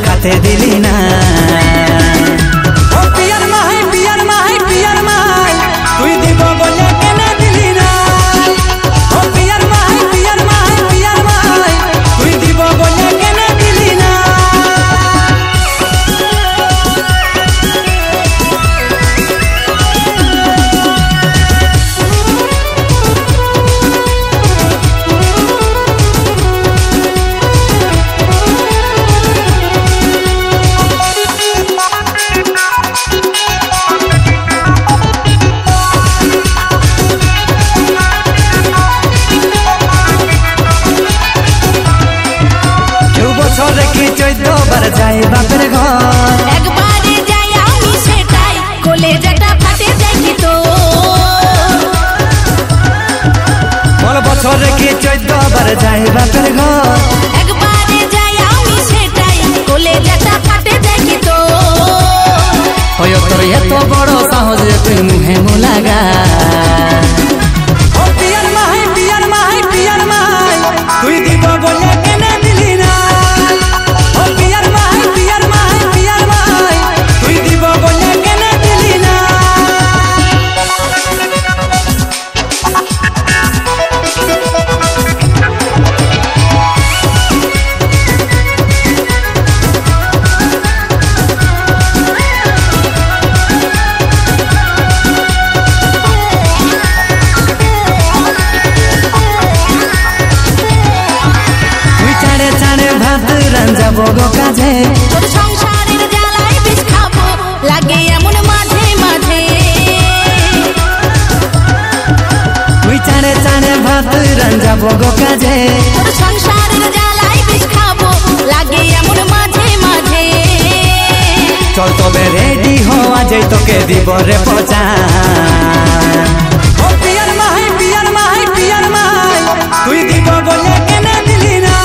खाते दिली ना पियर माही पियर माही पियर माही तुई দিব বলে কেন দিলি না पियर माही पियर माही पियर माही तुई দিব বলে কেন দিলি না जाए बापर घर एक बारे जाए आमी सेटाई कोले जटा फाटे जाई तो बोल बछर के 14 बार जाए बापर घर एक बारे जाए आमी सेटाई कोले जटा फाटे जाई तो होयो तोर एतो बड़ो साहस तुई मुहे मुलागा ओ पियर माही पियर माही पियर माही तुई দিব বলে কেন দিলি না ओ पियर माही पियर माही पियर माही तुई দিব বলে কেন দিলি না বগো কাজে তোর সংসারের জ্বালাই বিষ খাবো লাগে এমন মাঝে মাঝে তুই চানে চানে ভাত রাঞ্জা বগো কাজে তোর সংসারের জ্বালাই বিষ খাবো লাগে এমন মাঝে মাঝে চল তবে রেডি হওয়া যাই তোকে দিব রে পচা ও পিয়ার মাহি পিয়ার মাহি পিয়ার মাহি তুই দিব বলে কেন দিলি না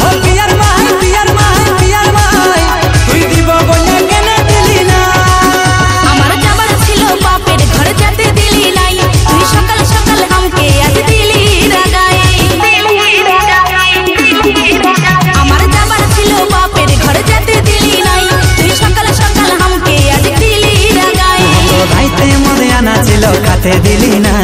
ও পিয়ার মাহি পিয়ার মাহি পিয়ার মাহি তুই দিব বলে কেন দিলি না আমার যাবার ছিল বাপের ঘর যেতে দিলি নাই তুই সকাল সকাল আমাকে আজ দিলি রাগাই আমার যাবার ছিল বাপের ঘর যেতে দিলি নাই তুই সকাল সকাল আমাকে আজ দিলি রাগাই রাইতে মনে আনা ছিল খাতে দিলি না।